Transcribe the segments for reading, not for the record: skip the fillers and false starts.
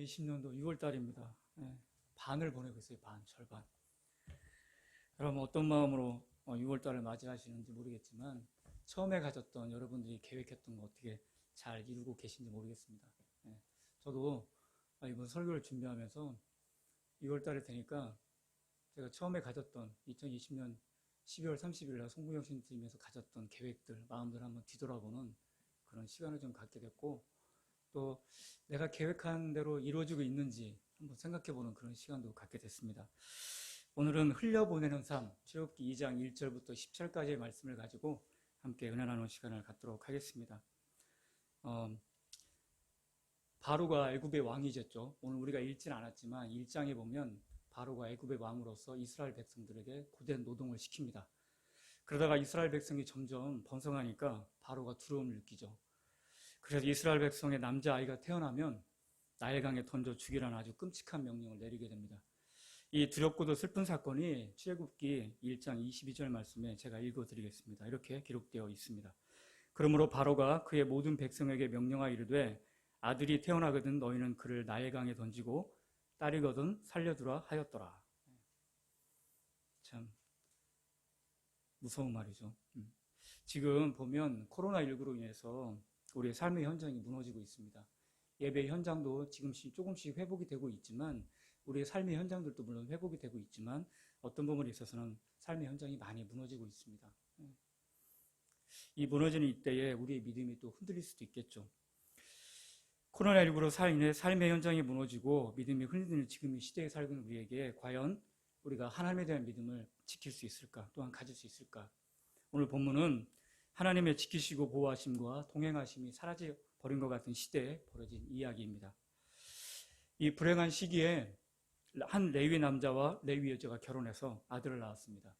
2020년도 6월 달입니다. 반을 보내고 있어요. 절반. 여러분 어떤 마음으로 6월 달을 맞이하시는지 모르겠지만 처음에 가졌던 여러분들이 계획했던 거 어떻게 잘 이루고 계신지 모르겠습니다. 저도 이번 설교를 준비하면서 6월 달이 되니까 제가 처음에 가졌던 2020년 12월 30일 날 송구영 신부님에서 가졌던 계획들, 마음들 한번 뒤돌아보는 그런 시간을 좀 갖게 됐고, 또 내가 계획한 대로 이루어지고 있는지 한번 생각해보는 그런 시간도 갖게 됐습니다. 오늘은 흘려보내는 삶, 출애굽기 2장 1절부터 10절까지의 말씀을 가지고 함께 은혜 나누는 시간을 갖도록 하겠습니다. 바로가 애굽의 왕이 됐죠. 오늘 우리가 읽지는 않았지만 1장에 보면 바로가 애굽의 왕으로서 이스라엘 백성들에게 고된 노동을 시킵니다. 그러다가 이스라엘 백성이 점점 번성하니까 바로가 두려움을 느끼죠. 그래서 이스라엘 백성의 남자아이가 태어나면 나일강에 던져 죽이라는 아주 끔찍한 명령을 내리게 됩니다. 이 두렵고도 슬픈 사건이 출애굽기 1장 22절 말씀에 제가 읽어드리겠습니다. 이렇게 기록되어 있습니다. 그러므로 바로가 그의 모든 백성에게 명령하여 이르되 아들이 태어나거든 너희는 그를 나일강에 던지고 딸이거든 살려두라 하였더라. 참 무서운 말이죠. 지금 보면 코로나19로 인해서 우리의 삶의 현장이 무너지고 있습니다. 예배 현장도 지금씩 조금씩 회복이 되고 있지만 우리의 삶의 현장들도 물론 회복이 되고 있지만 어떤 부분에 있어서는 삶의 현장이 많이 무너지고 있습니다. 이 무너지는 이때에 우리의 믿음이 또 흔들릴 수도 있겠죠. 코로나19로 인해 삶의 현장이 무너지고 믿음이 흔들리는 지금 이 시대에 살고 있는 우리에게 과연 우리가 하나님에 대한 믿음을 지킬 수 있을까? 또한 가질 수 있을까? 오늘 본문은 하나님의 지키시고 보호하심과 동행하심이 사라져버린 것 같은 시대에 벌어진 이야기입니다. 이 불행한 시기에 한 레위 남자와 레위 여자가 결혼해서 아들을 낳았습니다.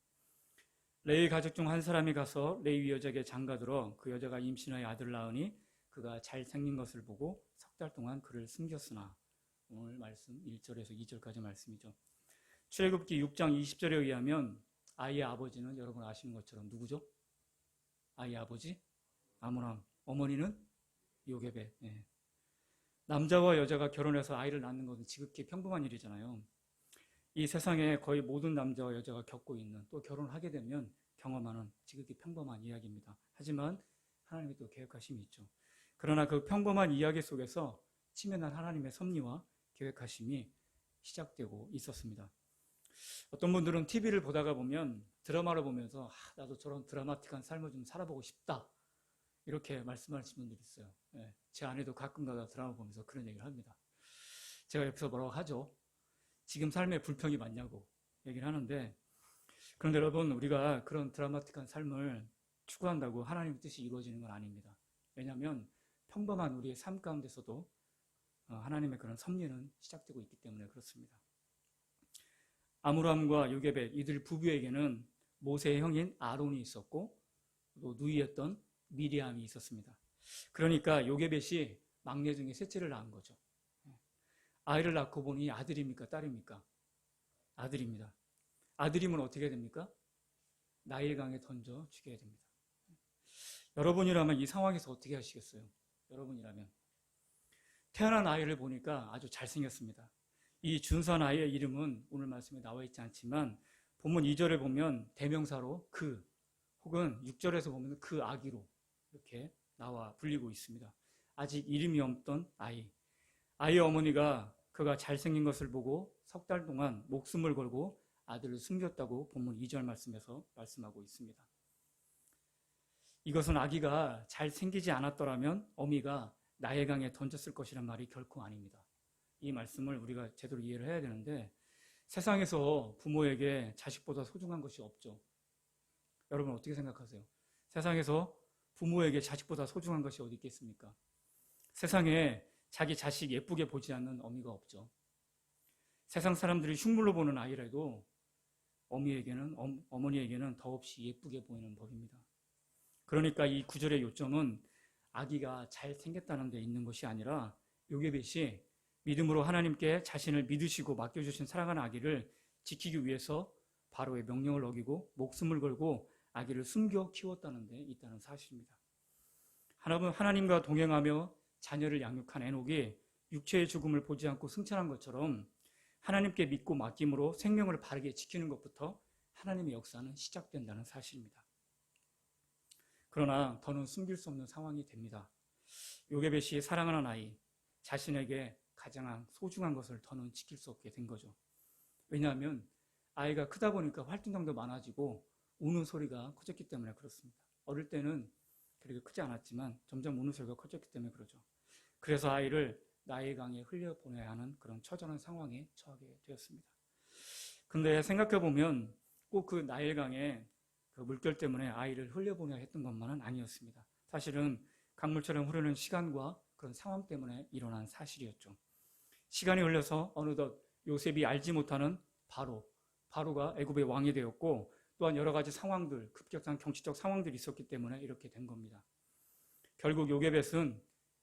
레위 가족 중 한 사람이 가서 레위 여자에게 장가들어 그 여자가 임신하여 아들을 낳으니 그가 잘생긴 것을 보고 석 달 동안 그를 숨겼으나, 오늘 말씀 1절에서 2절까지 말씀이죠. 출애굽기 6장 20절에 의하면 아이의 아버지는 여러분 아시는 것처럼 누구죠? 아이의 아버지? 아므람. 어머니는 요게벳. 남자와 여자가 결혼해서 아이를 낳는 것은 지극히 평범한 일이잖아요. 이 세상에 거의 모든 남자와 여자가 겪고 있는, 또 결혼하게 되면 경험하는 지극히 평범한 이야기입니다. 하지만 하나님이 또 계획하심이 있죠. 그러나 그 평범한 이야기 속에서 치밀한 하나님의 섭리와 계획하심이 시작되고 있었습니다. 어떤 분들은 TV를 보다가 보면 드라마를 보면서 나도 저런 드라마틱한 삶을 좀 살아보고 싶다, 이렇게 말씀하시는 분들이 있어요. 제 아내도 가끔가다 드라마 보면서 그런 얘기를 합니다. 제가 옆에서 뭐라고 하죠. 지금 삶에 불평이 많냐고 얘기를 하는데, 그런데 여러분, 우리가 그런 드라마틱한 삶을 추구한다고 하나님의 뜻이 이루어지는 건 아닙니다. 왜냐하면 평범한 우리의 삶 가운데서도 하나님의 그런 섭리는 시작되고 있기 때문에 그렇습니다. 아므람과 요게벳, 이들 부부에게는 모세의 형인 아론이 있었고 또 누이였던 미리암이 있었습니다. 그러니까 요게벳이 막내 중에 셋째를 낳은 거죠. 아이를 낳고 보니 아들입니까 딸입니까? 아들입니다. 아들이면 어떻게 됩니까? 나일강에 던져 죽여야 됩니다. 여러분이라면 이 상황에서 어떻게 하시겠어요? 여러분이라면 태어난 아이를 보니까 아주 잘생겼습니다. 이 준선 아이의 이름은 오늘 말씀에 나와 있지 않지만 본문 2절에 보면 대명사로 그, 혹은 6절에서 보면 그 아기로 이렇게 나와 불리고 있습니다. 아직 이름이 없던 아이. 아이의 어머니가 그가 잘생긴 것을 보고 석 달 동안 목숨을 걸고 아들을 숨겼다고 본문 2절 말씀에서 말씀하고 있습니다. 이것은 아기가 잘생기지 않았더라면 어미가 나일강에 던졌을 것이란 말이 결코 아닙니다. 이 말씀을 우리가 제대로 이해를 해야 되는데, 세상에서 부모에게 자식보다 소중한 것이 없죠. 여러분 어떻게 생각하세요? 세상에서 부모에게 자식보다 소중한 것이 어디 있겠습니까? 세상에 자기 자식 예쁘게 보지 않는 어미가 없죠. 세상 사람들이 흉물로 보는 아이라도 어머니에게는 더없이 예쁘게 보이는 법입니다. 그러니까 이 구절의 요점은 아기가 잘생겼다는 데 있는 것이 아니라 요게벳이 믿음으로 하나님께 자신을 믿으시고 맡겨주신 사랑하는 아기를 지키기 위해서 바로의 명령을 어기고 목숨을 걸고 아기를 숨겨 키웠다는 데 있다는 사실입니다. 하나님과 동행하며 자녀를 양육한 에녹이 육체의 죽음을 보지 않고 승천한 것처럼 하나님께 믿고 맡김으로 생명을 바르게 지키는 것부터 하나님의 역사는 시작된다는 사실입니다. 그러나 더는 숨길 수 없는 상황이 됩니다. 요게벳이 사랑하는 아이, 자신에게 가장 소중한 것을 더는 지킬 수 없게 된 거죠. 왜냐하면 아이가 크다 보니까 활동량도 많아지고 우는 소리가 커졌기 때문에 그렇습니다. 어릴 때는 그렇게 크지 않았지만 점점 우는 소리가 커졌기 때문에 그러죠. 그래서 아이를 나일강에 흘려보내야 하는 그런 처절한 상황에 처하게 되었습니다. 근데 생각해보면 꼭 그 나일강의 그 물결 때문에 아이를 흘려보내야 했던 것만은 아니었습니다. 사실은 강물처럼 흐르는 시간과 그런 상황 때문에 일어난 사실이었죠. 시간이 흘러서 어느덧 요셉이 알지 못하는 바로가 애굽의 왕이 되었고, 또한 여러 가지 상황들, 급격한 경치적 상황들이 있었기 때문에 이렇게 된 겁니다. 결국 요게벳은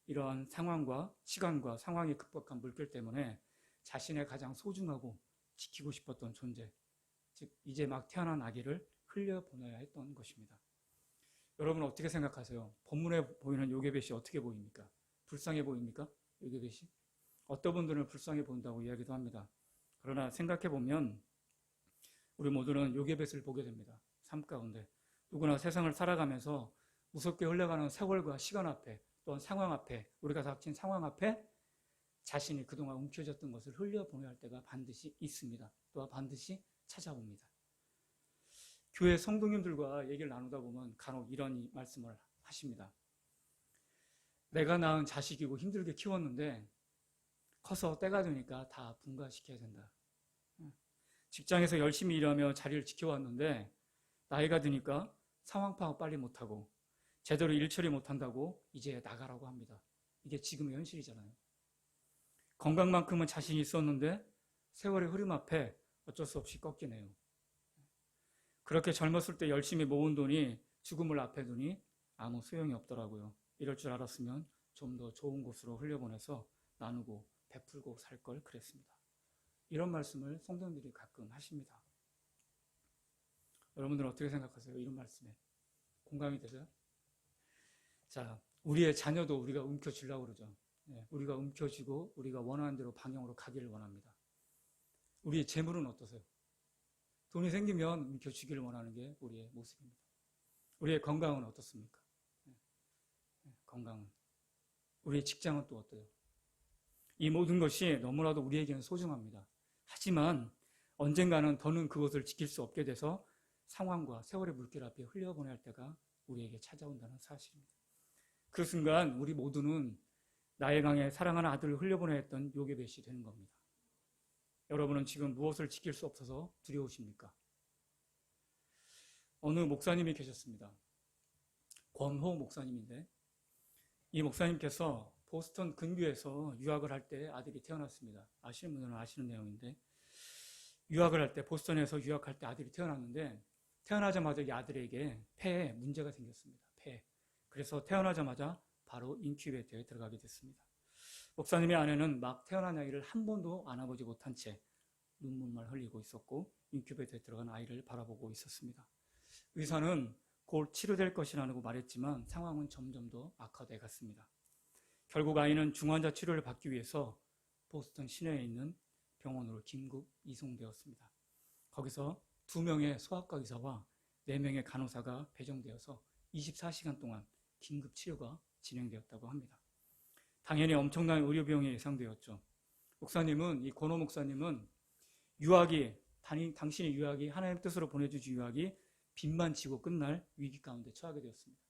이러한 상황과 시간과 상황이 급박한 물결 때문에 자신의 가장 소중하고 지키고 싶었던 존재, 즉 이제 막 태어난 아기를 흘려보내야 했던 것입니다. 여러분 어떻게 생각하세요? 본문에 보이는 요게벳이 어떻게 보입니까? 불쌍해 보입니까? 요게벳이? 어떤 분들은 불쌍해 보인다고 이야기도 합니다. 그러나 생각해보면 우리 모두는 요게벳을 보게 됩니다. 삶 가운데 누구나 세상을 살아가면서 무섭게 흘러가는 세월과 시간 앞에, 또한 상황 앞에, 우리가 닥친 상황 앞에 자신이 그동안 움켜졌던 것을 흘려보내야 할 때가 반드시 있습니다. 또한 반드시 찾아옵니다. 교회 성도님들과 얘기를 나누다 보면 간혹 이런 말씀을 하십니다. 내가 낳은 자식이고 힘들게 키웠는데 커서 때가 되니까 다 분가시켜야 된다. 직장에서 열심히 일하며 자리를 지켜왔는데 나이가 드니까 상황 파악 빨리 못하고 제대로 일 처리 못한다고 이제 나가라고 합니다. 이게 지금의 현실이잖아요. 건강만큼은 자신이 있었는데 세월의 흐름 앞에 어쩔 수 없이 꺾이네요. 그렇게 젊었을 때 열심히 모은 돈이 죽음을 앞에 두니 아무 소용이 없더라고요. 이럴 줄 알았으면 좀 더 좋은 곳으로 흘려보내서 나누고 베풀고 살 걸 그랬습니다. 이런 말씀을 성도님들이 가끔 하십니다. 여러분들은 어떻게 생각하세요? 이런 말씀에 공감이 되세요? 자, 우리의 자녀도 우리가 움켜쥐려고 그러죠. 우리가 움켜쥐고 우리가 원하는 대로 방향으로 가기를 원합니다. 우리의 재물은 어떠세요? 돈이 생기면 움켜쥐기를 원하는 게 우리의 모습입니다. 우리의 건강은 어떻습니까? 건강은. 우리의 직장은 또 어때요? 이 모든 것이 너무나도 우리에게는 소중합니다. 하지만 언젠가는 더는 그것을 지킬 수 없게 돼서 상황과 세월의 물길 앞에 흘려보내야 할 때가 우리에게 찾아온다는 사실입니다. 그 순간 우리 모두는 나일강에 사랑하는 아들을 흘려보내야 했던 요게벳이 되는 겁니다. 여러분은 지금 무엇을 지킬 수 없어서 두려우십니까? 어느 목사님이 계셨습니다. 권호 목사님인데 이 목사님께서 보스턴 근교에서 유학을 할 때 아들이 태어났습니다. 아시는 분들은 아시는 내용인데 유학을 할 때 보스턴에서 유학할 때 아들이 태어났는데 태어나자마자 이 아들에게 폐에 문제가 생겼습니다. 폐. 그래서 태어나자마자 바로 인큐베이터에 들어가게 됐습니다. 목사님의 아내는 막 태어난 아이를 한 번도 안아보지 못한 채 눈물만 흘리고 있었고 인큐베이터에 들어간 아이를 바라보고 있었습니다. 의사는 곧 치료될 것이라고 말했지만 상황은 점점 더 악화돼 갔습니다. 결국 아이는 중환자 치료를 받기 위해서 보스턴 시내에 있는 병원으로 긴급 이송되었습니다. 거기서 2명의 소아과 의사와 4명의 간호사가 배정되어서 24시간 동안 긴급 치료가 진행되었다고 합니다. 당연히 엄청난 의료 비용이 예상되었죠. 목사님은, 이 권호 목사님은 당신의 유학이 하나님 뜻으로 보내주신 유학이 빚만 지고 끝날 위기 가운데 처하게 되었습니다.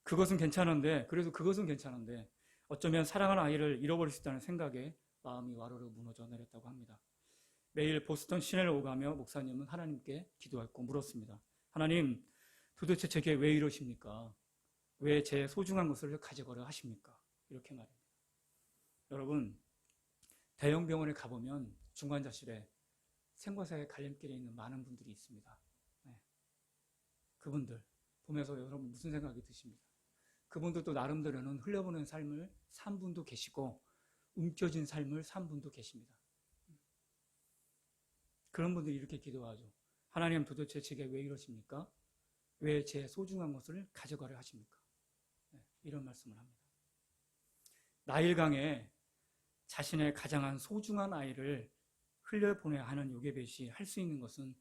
그것은 괜찮은데 어쩌면 사랑하는 아이를 잃어버릴 수 있다는 생각에 마음이 와르르 무너져 내렸다고 합니다. 매일 보스턴 시내를 오가며 목사님은 하나님께 기도했고 물었습니다. 하나님, 도대체 제게 왜 이러십니까? 왜 제 소중한 것을 가져가려 하십니까? 이렇게 말입니다. 여러분, 대형 병원에 가보면 중환자실에 생과 사의 갈림길에 있는 많은 분들이 있습니다. 그분들 보면서 여러분 무슨 생각이 드십니까? 그분들도 나름대로는 흘려보낸 삶을 산 분도 계시고 움켜진 삶을 산 분도 계십니다. 그런 분들이 이렇게 기도하죠. 하나님, 도대체 제게 왜 이러십니까? 왜 제 소중한 것을 가져가려 하십니까? 이런 말씀을 합니다. 나일강에 자신의 가장 소중한 아이를 흘려보내야 하는 요게벳이 할 수 있는 것은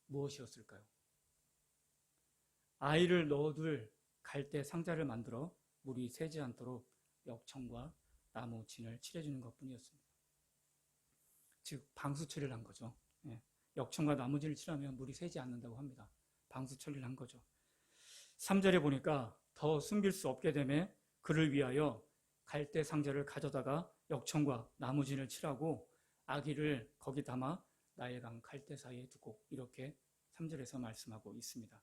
무엇이었을까요? 아이를 넣어둘 갈대 상자를 만들어 물이 새지 않도록 역청과 나무 진을 칠해주는 것뿐이었습니다. 즉 방수 처리를 한 거죠. 역청과 나무 진을 칠하면 물이 새지 않는다고 합니다. 방수 처리를 한 거죠. 3절에 보니까 더 숨길 수 없게 되매 그를 위하여 갈대 상자를 가져다가 역청과 나무 진을 칠하고 아기를 거기 담아 나일강 갈대 사이에 두고, 이렇게 3절에서 말씀하고 있습니다.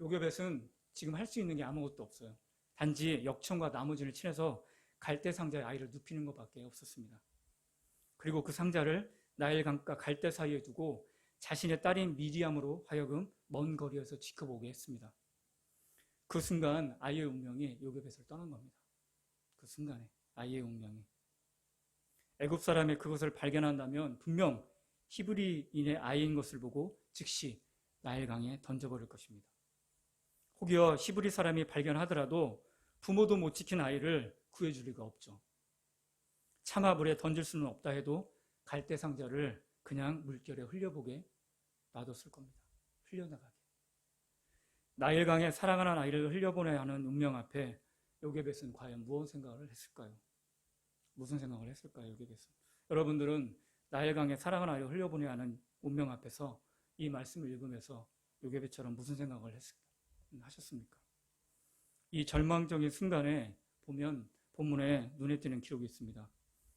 요게벳은 지금 할 수 있는 게 아무것도 없어요. 단지 역청과 나무 진을 칠해서 갈대 상자에 아이를 눕히는 것밖에 없었습니다. 그리고 그 상자를 나일강과 갈대 사이에 두고 자신의 딸인 미리암으로 하여금 먼 거리에서 지켜보게 했습니다. 그 순간 아이의 운명이 요게벳을 떠난 겁니다. 그 순간에 아이의 운명이. 애굽 사람이 그것을 발견한다면 분명 히브리인의 아이인 것을 보고 즉시 나일강에 던져버릴 것입니다. 혹여 히브리 사람이 발견하더라도 부모도 못 지킨 아이를 구해줄 리가 없죠. 차마 물에 던질 수는 없다 해도 갈대 상자를 그냥 물결에 흘려보게 놔뒀을 겁니다. 흘려나가게. 나일강에 사랑하는 아이를 흘려보내야 하는 운명 앞에 요게벳은 과연 무슨 생각을 했을까요? 무슨 생각을 했을까요, 요게벳은? 여러분들은 나일강에 사랑하는 아이를 흘려보내야 하는 운명 앞에서 이 말씀을 읽으면서 요게벳처럼 무슨 생각을 하셨습니까? 이 절망적인 순간에 보면 본문에 눈에 띄는 기록이 있습니다.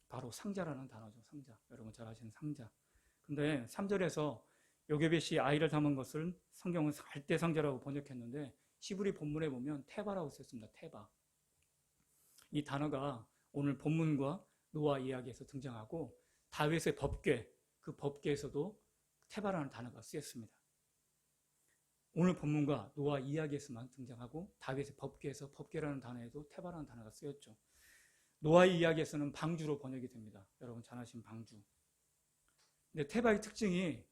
바로 상자라는 단어죠. 상자. 여러분 잘 아시는 상자. 근데 3절에서 요게벳이 아이를 담은 것을 성경은 갈대 상자라고 번역했는데 히브리 본문에 보면 테바라고 쓰였습니다. 테바. 이 단어가 오늘 본문과 노아 이야기에서 등장하고 다윗의 법궤, 그 법궤에서도 테바라는 단어가 쓰였습니다. 오늘 본문과 노아 이야기에서만 등장하고 다윗의 법궤에서 법궤라는 단어에도 테바라는 단어가 쓰였죠. 노아의 이야기에서는 방주로 번역이 됩니다. 여러분 잘 아시는 방주. 근데 테바의 특징이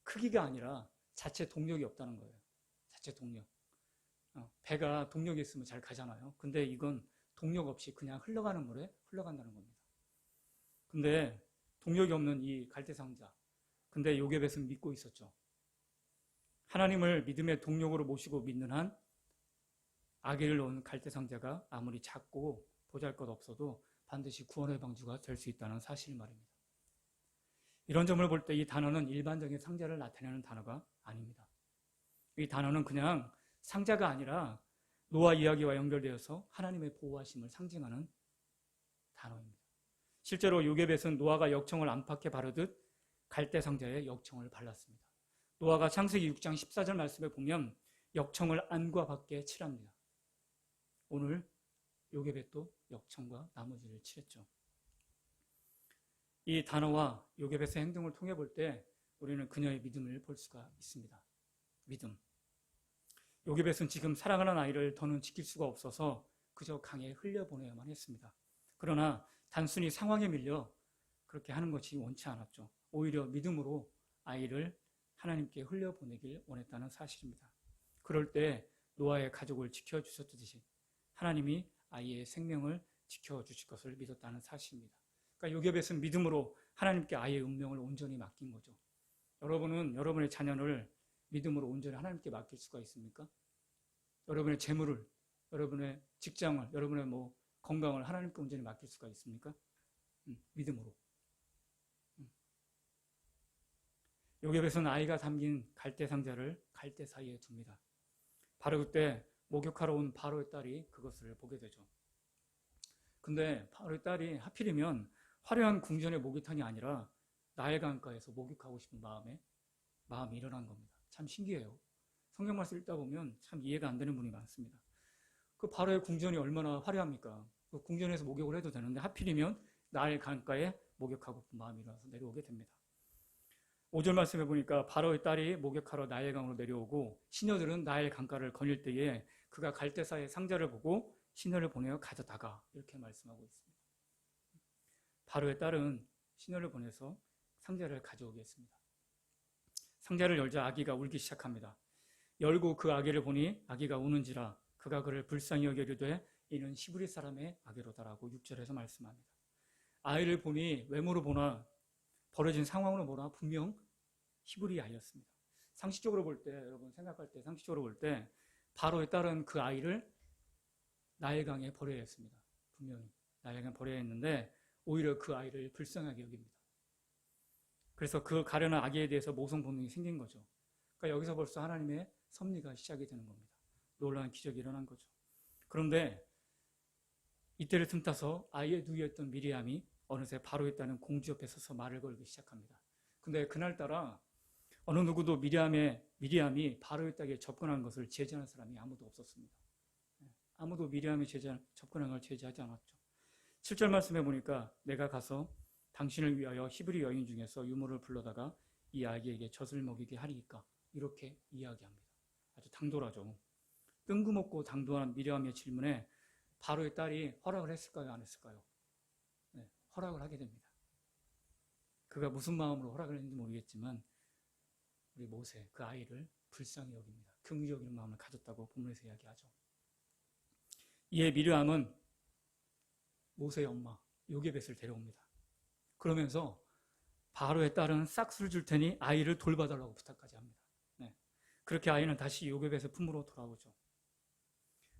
크기가 아니라 자체 동력이 없다는 거예요. 자체 동력. 배가 동력이 있으면 잘 가잖아요. 근데 이건 동력 없이 그냥 흘러가는 물에 흘러간다는 겁니다. 근데 동력이 없는 이 갈대상자. 근데 요게벳은 믿고 있었죠. 하나님을 믿음의 동력으로 모시고 믿는 한 아기를 놓은 갈대상자가 아무리 작고 보잘것없어도 반드시 구원의 방주가 될 수 있다는 사실 말입니다. 이런 점을 볼 때 이 단어는 일반적인 상자를 나타내는 단어가 아닙니다. 이 단어는 그냥 상자가 아니라 노아 이야기와 연결되어서 하나님의 보호하심을 상징하는 단어입니다. 실제로 요게벳은 노아가 역청을 안팎에 바르듯 갈대 상자에 역청을 발랐습니다. 노아가 창세기 6장 14절 말씀에 보면 역청을 안과 밖에 칠합니다. 오늘 요게벳도 역청과 나무지를 칠했죠. 이 단어와 요게벳의 행동을 통해 볼 때 우리는 그녀의 믿음을 볼 수가 있습니다. 믿음. 요게벳은 지금 사랑하는 아이를 더는 지킬 수가 없어서 그저 강에 흘려보내야만 했습니다. 그러나 단순히 상황에 밀려 그렇게 하는 것이 원치 않았죠. 오히려 믿음으로 아이를 하나님께 흘려보내길 원했다는 사실입니다. 그럴 때 노아의 가족을 지켜주셨듯이 하나님이 아이의 생명을 지켜주실 것을 믿었다는 사실입니다. 그러니까 요게벳은 믿음으로 하나님께 아이의 운명을 온전히 맡긴 거죠. 여러분은 여러분의 자녀를 믿음으로 온전히 하나님께 맡길 수가 있습니까? 여러분의 재물을, 여러분의 직장을, 여러분의 건강을 하나님께 온전히 맡길 수가 있습니까? 믿음으로. 요게벳은 아이가 담긴 갈대 상자를 갈대 사이에 둡니다. 바로 그때 목욕하러 온 바로의 딸이 그것을 보게 되죠. 근데 바로의 딸이 하필이면 화려한 궁전의 목욕탕이 아니라 나일강가에서 목욕하고 싶은 마음이 일어난 겁니다. 참 신기해요. 성경 말씀 읽다 보면 참 이해가 안 되는 분이 많습니다. 그 바로의 궁전이 얼마나 화려합니까? 그 궁전에서 목욕을 해도 되는데 하필이면 나일강가에 목욕하고 싶은 마음이 일어나서 내려오게 됩니다. 5절 말씀해 보니까 바로의 딸이 목욕하러 나일강으로 내려오고 시녀들은 나일강가를 거닐 때에 그가 갈대사의 상자를 보고 시녀를 보내어 가져다가, 이렇게 말씀하고 있습니다. 바로의 딸은 시녀를 보내서 상자를 가져오게 했습니다. 상자를 열자 아기가 울기 시작합니다. 열고 그 아기를 보니 아기가 우는지라 그가 그를 불쌍히 여기려되 이는 히브리 사람의 아기로다라고 6절에서 말씀합니다. 아이를 보니 외모로 보나 벌어진 상황으로 보나 분명 히브리 아이였습니다. 상식적으로 볼 때, 여러분 생각할 때 상식적으로 볼 때 바로의 딸은 그 아이를 나일강에 버려야 했습니다. 분명히 나일강에 버려야 했는데 오히려 그 아이를 불쌍하게 여깁니다. 그래서 그 가련한 아기에 대해서 모성 본능이 생긴 거죠. 그러니까 여기서 벌써 하나님의 섭리가 시작이 되는 겁니다. 놀라운 기적이 일어난 거죠. 그런데 이때를 틈타서 아이의 누이였던 미리암이 어느새 바로에 있다는 공주 옆에 서서 말을 걸기 시작합니다. 근데 그날따라 어느 누구도 미리암이 바로에 있다기에 접근한 것을 제지하는 사람이 아무도 없었습니다. 아무도 미리암이 접근한 걸 제지하지 않았죠. 7절 말씀해 보니까 내가 가서 당신을 위하여 히브리 여인 중에서 유모를 불러다가 이 아기에게 젖을 먹이게 하리이까 이렇게 이야기합니다. 아주 당돌하죠. 뜬금없고 당돌한 미리암의 질문에 바로의 딸이 허락을 했을까요? 안 했을까요? 네, 허락을 하게 됩니다. 그가 무슨 마음으로 허락을 했는지 모르겠지만 우리 모세 그 아이를 불쌍히 여깁니다. 긍휼히 여기는 마음을 가졌다고 본문에서 이야기하죠. 이에 미르암은 모세의 엄마 요게벳을 데려옵니다. 그러면서 바로의 딸은 싹스를 줄 테니 아이를 돌봐달라고 부탁까지 합니다. 네. 그렇게 아이는 다시 요게벳의 품으로 돌아오죠.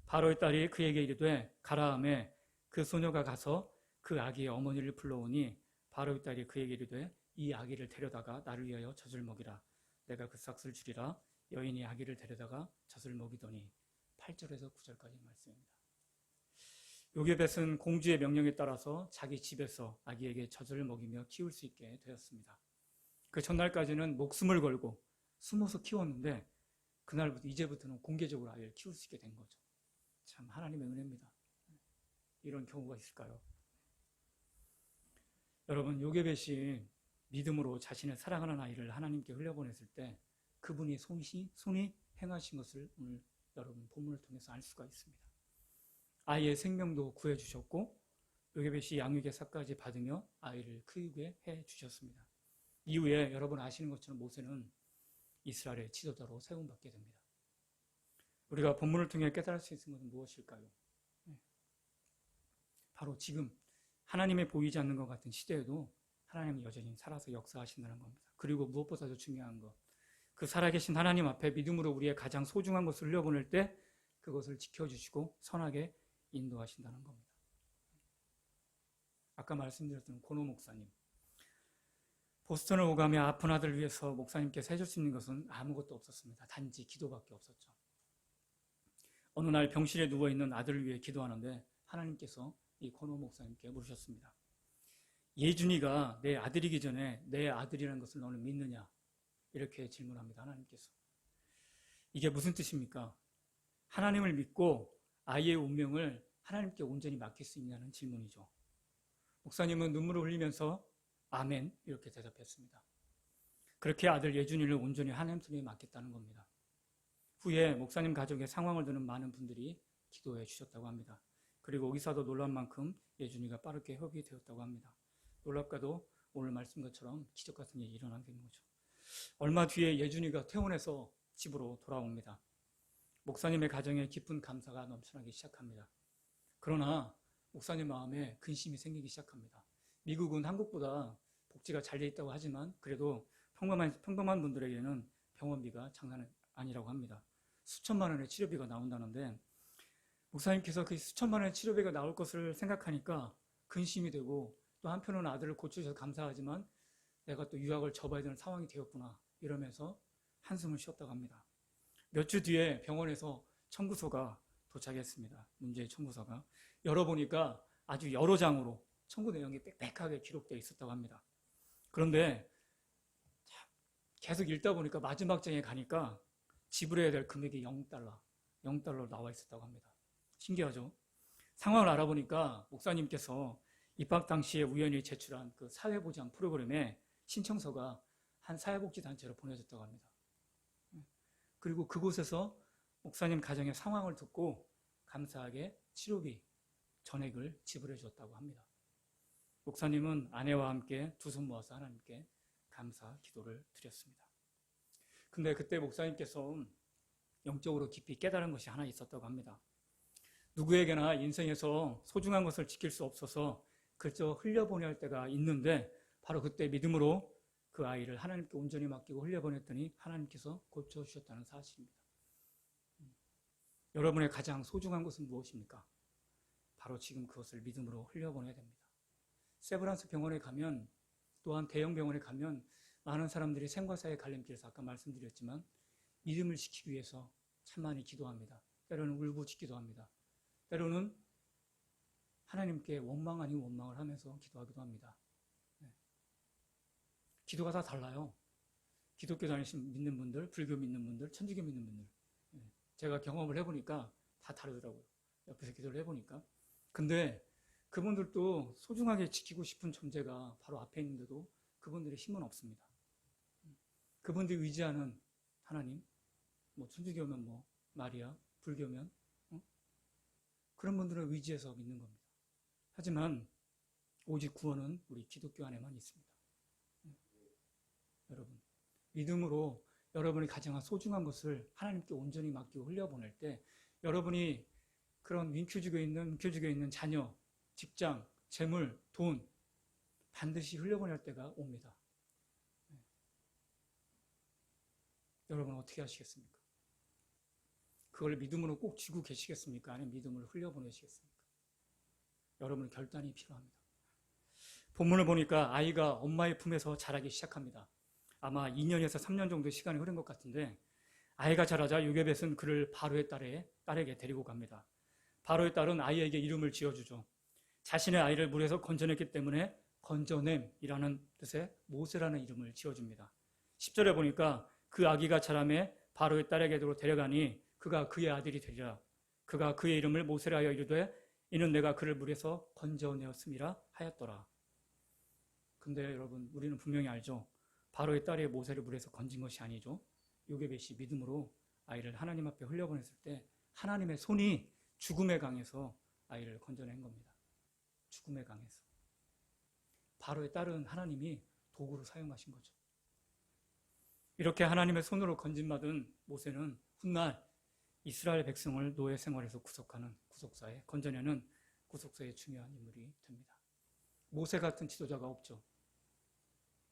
바로의 딸이 그에게 이르되 가라 하매 그 소녀가 가서 그 아기의 어머니를 불러오니 바로의 딸이 그에게 이르되 이 아기를 데려다가 나를 위하여 젖을 먹이라. 내가 그 싹스를 주리라. 여인이 아기를 데려다가 젖을 먹이더니 8절에서 9절까지 말씀입니다. 요게벳은 공주의 명령에 따라서 자기 집에서 아기에게 젖을 먹이며 키울 수 있게 되었습니다. 그 전날까지는 목숨을 걸고 숨어서 키웠는데 그날부터 이제부터는 공개적으로 아이를 키울 수 있게 된 거죠. 참 하나님의 은혜입니다. 이런 경우가 있을까요? 여러분 요게벳이 믿음으로 자신의 사랑하는 아이를 하나님께 흘려보냈을 때 그분이 손이 행하신 것을 오늘 여러분 본문을 통해서 알 수가 있습니다. 아이의 생명도 구해주셨고 요게벳이 양육의 삭까지 받으며 아이를 크게 해주셨습니다. 이후에 여러분 아시는 것처럼 모세는 이스라엘의 지도자로 세움받게 됩니다. 우리가 본문을 통해 깨달을 수 있는 것은 무엇일까요? 바로 지금 하나님의 보이지 않는 것 같은 시대에도 하나님은 여전히 살아서 역사하신다는 겁니다. 그리고 무엇보다도 중요한 것, 그 살아계신 하나님 앞에 믿음으로 우리의 가장 소중한 것을 흘려보낼 때 그것을 지켜주시고 선하게 인도하신다는 겁니다. 아까 말씀드렸던 고노 목사님, 보스턴을 오가며 아픈 아들을 위해서 목사님께서 해줄 수 있는 것은 아무것도 없었습니다. 단지 기도밖에 없었죠. 어느 날 병실에 누워있는 아들을 위해 기도하는데 하나님께서 이 고노 목사님께 물으셨습니다. 예준이가 내 아들이기 전에 내 아들이라는 것을 너는 믿느냐? 이렇게 질문합니다. 하나님께서. 이게 무슨 뜻입니까? 하나님을 믿고 아이의 운명을 하나님께 온전히 맡길 수 있냐는 질문이죠. 목사님은 눈물을 흘리면서 아멘 이렇게 대답했습니다. 그렇게 아들 예준이를 온전히 하나님 손에 맡겼다는 겁니다. 후에 목사님 가족의 상황을 듣는 많은 분들이 기도해 주셨다고 합니다. 그리고 의사도 놀란 만큼 예준이가 빠르게 회복이 되었다고 합니다. 놀랍게도 오늘 말씀 것처럼 기적 같은 일이 일어나게 된 거죠. 얼마 뒤에 예준이가 퇴원해서 집으로 돌아옵니다. 목사님의 가정에 기쁜 감사가 넘쳐나기 시작합니다. 그러나 목사님 마음에 근심이 생기기 시작합니다. 미국은 한국보다 복지가 잘 돼 있다고 하지만 그래도 평범한 분들에게는 병원비가 장난 아니라고 합니다. 수천만 원의 치료비가 나온다는데 목사님께서 그 수천만 원의 치료비가 나올 것을 생각하니까 근심이 되고 또 한편으로는 아들을 고쳐주셔서 감사하지만 내가 또 유학을 접어야 되는 상황이 되었구나 이러면서 한숨을 쉬었다고 합니다. 몇 주 뒤에 병원에서 청구서가 도착했습니다. 문제의 청구서가. 열어보니까 아주 여러 장으로 청구 내용이 빽빽하게 기록되어 있었다고 합니다. 그런데 계속 읽다 보니까 마지막 장에 가니까 지불해야 될 금액이 0달러로 나와 있었다고 합니다. 신기하죠? 상황을 알아보니까 목사님께서 입학 당시에 우연히 제출한 그 사회보장 프로그램에 신청서가 한 사회복지단체로 보내졌다고 합니다. 그리고 그곳에서 목사님 가정의 상황을 듣고 감사하게 치료비 전액을 지불해 주었다고 합니다. 목사님은 아내와 함께 두 손 모아서 하나님께 감사 기도를 드렸습니다. 근데 그때 목사님께서 영적으로 깊이 깨달은 것이 하나 있었다고 합니다. 누구에게나 인생에서 소중한 것을 지킬 수 없어서 그저 흘려보내야 할 때가 있는데 바로 그때 믿음으로 그 아이를 하나님께 온전히 맡기고 흘려보냈더니 하나님께서 고쳐주셨다는 사실입니다. 여러분의 가장 소중한 것은 무엇입니까? 바로 지금 그것을 믿음으로 흘려보내야 됩니다. 세브란스 병원에 가면, 또한 대형 병원에 가면 많은 사람들이 생과 사의 갈림길에서 아까 말씀드렸지만 믿음을 지키기 위해서 참 많이 기도합니다. 때로는 울부짖기도 합니다. 때로는 하나님께 원망 아닌 원망을 하면서 기도하기도 합니다. 기도가 다 달라요. 기독교 다니신 믿는 분들, 불교 믿는 분들, 천주교 믿는 분들. 제가 경험을 해보니까 다 다르더라고요. 옆에서 기도를 해보니까. 근데 그분들도 소중하게 지키고 싶은 존재가 바로 앞에 있는데도 그분들의 힘은 없습니다. 그분들이 의지하는 하나님, 천주교면 마리아, 불교면 그런 분들을 의지해서 믿는 겁니다. 하지만 오직 구원은 우리 기독교 안에만 있습니다. 여러분, 믿음으로 여러분이 가장 소중한 것을 하나님께 온전히 맡기고 흘려보낼 때 여러분이 그런 민교주교에 있는 자녀, 직장, 재물, 돈 반드시 흘려보낼 때가 옵니다. 여러분 어떻게 하시겠습니까? 그걸 믿음으로 꼭 쥐고 계시겠습니까? 아니면 믿음으로 흘려보내시겠습니까? 여러분의 결단이 필요합니다. 본문을 보니까 아이가 엄마의 품에서 자라기 시작합니다. 아마 2년에서 3년 정도 시간이 흐른 것 같은데 아이가 자라자 요게벳은 그를 바로의 딸에게 데리고 갑니다. 바로의 딸은 아이에게 이름을 지어주죠. 자신의 아이를 물에서 건져냈기 때문에 건져냄이라는 뜻의 모세라는 이름을 지어줍니다. 10절에 보니까 그 아기가 자라매 바로의 딸에게로 데려가니 그가 그의 아들이 되리라. 그가 그의 이름을 모세라 하여 이르되 이는 내가 그를 물에서 건져내었음이라 하였더라. 근데 여러분 우리는 분명히 알죠. 바로의 딸이 모세를 물에서 건진 것이 아니죠. 요게벳이 믿음으로 아이를 하나님 앞에 흘려보냈을 때 하나님의 손이 죽음의 강에서 아이를 건져낸 겁니다. 죽음의 강에서. 바로의 딸은 하나님이 도구로 사용하신 거죠. 이렇게 하나님의 손으로 건진받은 모세는 훗날 이스라엘 백성을 노예 생활에서 구속하는 구속사에 건져내는 구속사의 중요한 인물이 됩니다. 모세 같은 지도자가 없죠.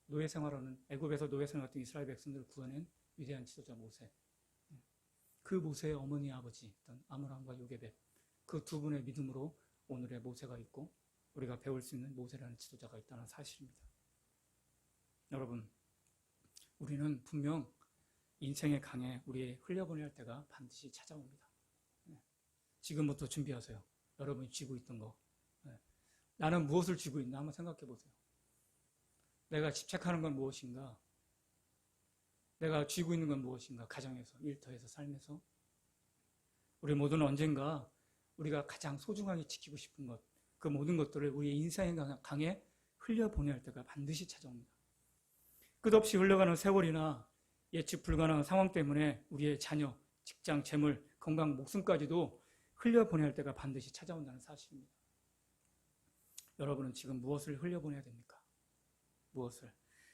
노예 생활하는 애굽에서 노예 생활했던 이스라엘 백성들을 구해낸 위대한 지도자 모세. 그 모세의 어머니 아버지였던 아므람과 요게벳 그 두 분의 믿음으로 오늘의 모세가 있고 우리가 배울 수 있는 모세라는 지도자가 있다는 사실입니다. 여러분 우리는 분명 인생의 강에 우리 흘려보낼 때가 반드시 찾아옵니다. 지금부터 준비하세요. 여러분이 쥐고 있던 거. 나는 무엇을 쥐고 있나 한번 생각해 보세요. 내가 집착하는 건 무엇인가? 내가 쥐고 있는 건 무엇인가? 가정에서, 일터에서, 삶에서. 우리 모두는 언젠가 우리가 가장 소중하게 지키고 싶은 것, 그 모든 것들을 우리의 인생의 강에 흘려보낼 때가 반드시 찾아옵니다. 끝없이 흘러가는 세월이나 예측 불가능한 상황 때문에 우리의 자녀, 직장, 재물, 건강, 목숨까지도 흘려보낼 때가 반드시 찾아온다는 사실입니다. 여러분은 지금 무엇을 흘려보내야 됩니까? 무엇을?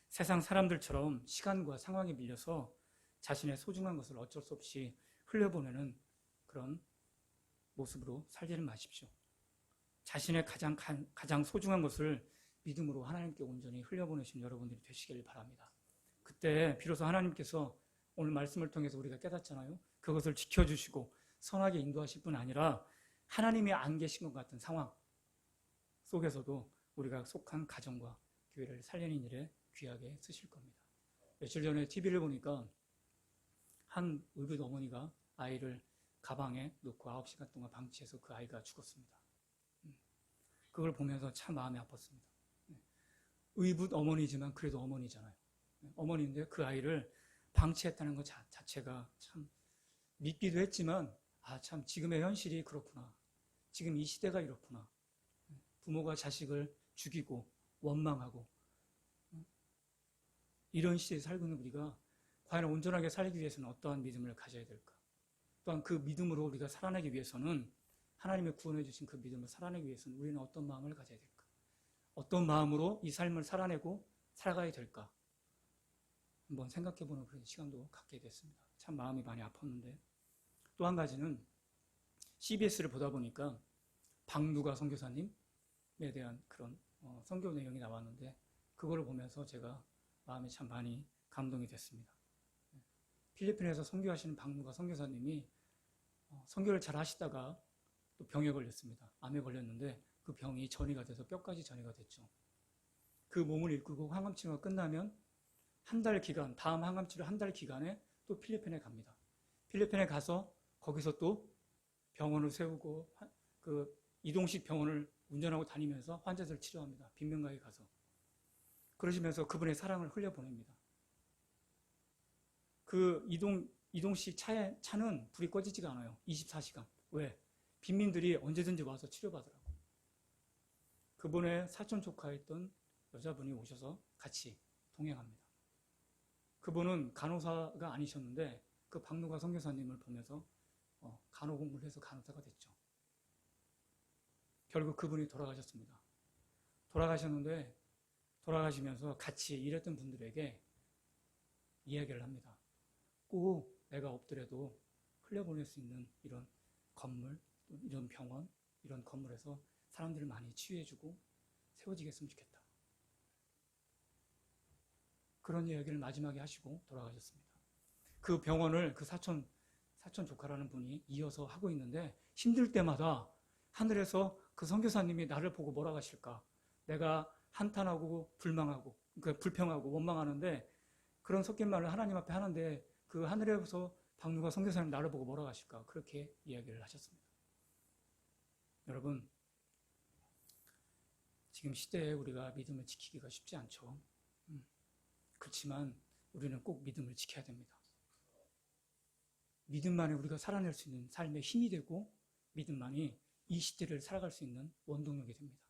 세상 사람들처럼 시간과 상황에 밀려서 자신의 소중한 것을 어쩔 수 없이 흘려보내는 그런 모습으로 살지는 마십시오. 자신의 가장 소중한 것을 믿음으로 하나님께 온전히 흘려보내신 여러분들이 되시길 바랍니다. 그때 비로소 하나님께서 오늘 말씀을 통해서 우리가 깨닫잖아요. 그것을 지켜주시고 선하게 인도하실 뿐 아니라 하나님이 안 계신 것 같은 상황 속에서도 우리가 속한 가정과 교회를 살리는 일에 귀하게 쓰실 겁니다. 며칠 전에 TV를 보니까 한 의붓 어머니가 아이를 가방에 넣고 9시간 동안 방치해서 그 아이가 죽었습니다. 그걸 보면서 참 마음이 아팠습니다. 의붓 어머니지만 그래도 어머니잖아요. 어머니인데 그 아이를 방치했다는 것 자체가 참 믿기도 했지만 참 지금의 현실이 그렇구나. 지금 이 시대가 이렇구나. 부모가 자식을 죽이고 원망하고 이런 시대에 살고 있는 우리가 과연 온전하게 살기 위해서는 어떠한 믿음을 가져야 될까? 또한 그 믿음으로 우리가 살아내기 위해서는 하나님의 구원해 주신 그 믿음을 살아내기 위해서는 우리는 어떤 마음을 가져야 될까? 어떤 마음으로 이 삶을 살아내고 살아가야 될까? 한번 생각해보는 그런 시간도 갖게 됐습니다. 참 마음이 많이 아팠는데 또 한 가지는 CBS를 보다 보니까 박누가 선교사님 대한 그런 선교 내용이 나왔는데 그거를 보면서 제가 마음이 참 많이 감동이 됐습니다. 필리핀에서 선교하시는 박누가 선교사님이 선교를 잘 하시다가 또 병에 걸렸습니다. 암에 걸렸는데 그 병이 전이가 돼서 뼈까지 전이가 됐죠. 그 몸을 일구고 항암 치료가 끝나면 한 달 기간, 다음 항암 치료 한 달 기간에 또 필리핀에 갑니다. 필리핀에 가서 거기서 또 병원을 세우고 그 이동식 병원을 운전하고 다니면서 환자들을 치료합니다. 빈명가에 가서. 그러시면서 그분의 사랑을 흘려보냅니다. 그 이동식 차는 불이 꺼지지가 않아요. 24시간. 왜? 빈민들이 언제든지 와서 치료받으라고. 그분의 사촌 조카였던 여자분이 오셔서 같이 동행합니다. 그분은 간호사가 아니셨는데 그 박누가 선교사님을 보면서 간호 공부를 해서 간호사가 됐죠. 결국 그분이 돌아가셨습니다. 돌아가셨는데 돌아가시면서 같이 일했던 분들에게 이야기를 합니다. 꼭 내가 없더라도 흘려보낼 수 있는 이런 건물, 이런 병원, 이런 건물에서 사람들을 많이 치유해주고 세워지겠으면 좋겠다. 그런 이야기를 마지막에 하시고 돌아가셨습니다. 그 병원을 그 사촌 조카라는 분이 이어서 하고 있는데 힘들 때마다 하늘에서 그 선교사님이 나를 보고 뭐라고 하실까? 내가 한탄하고 불망하고 그러니까 불평하고 원망하는데 그런 섞인 말을 하나님 앞에 하는데 그 하늘에서 박누가 선교사님 나를 보고 뭐라고 하실까? 그렇게 이야기를 하셨습니다. 여러분, 지금 시대에 우리가 믿음을 지키기가 쉽지 않죠. 그렇지만 우리는 꼭 믿음을 지켜야 됩니다. 믿음만이 우리가 살아낼 수 있는 삶의 힘이 되고 믿음만이 이 시대를 살아갈 수 있는 원동력이 됩니다.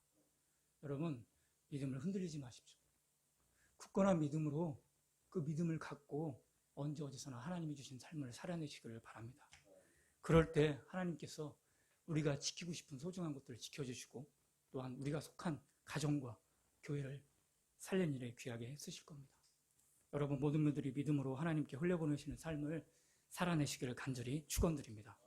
여러분, 믿음을 흔들리지 마십시오. 굳건한 믿음으로 그 믿음을 갖고 언제 어디서나 하나님이 주신 삶을 살아내시기를 바랍니다. 그럴 때 하나님께서 우리가 지키고 싶은 소중한 것들을 지켜주시고 또한 우리가 속한 가정과 교회를 살리는 일에 귀하게 쓰실 겁니다. 여러분 모든 분들이 믿음으로 하나님께 흘려보내시는 삶을 살아내시기를 간절히 축원드립니다.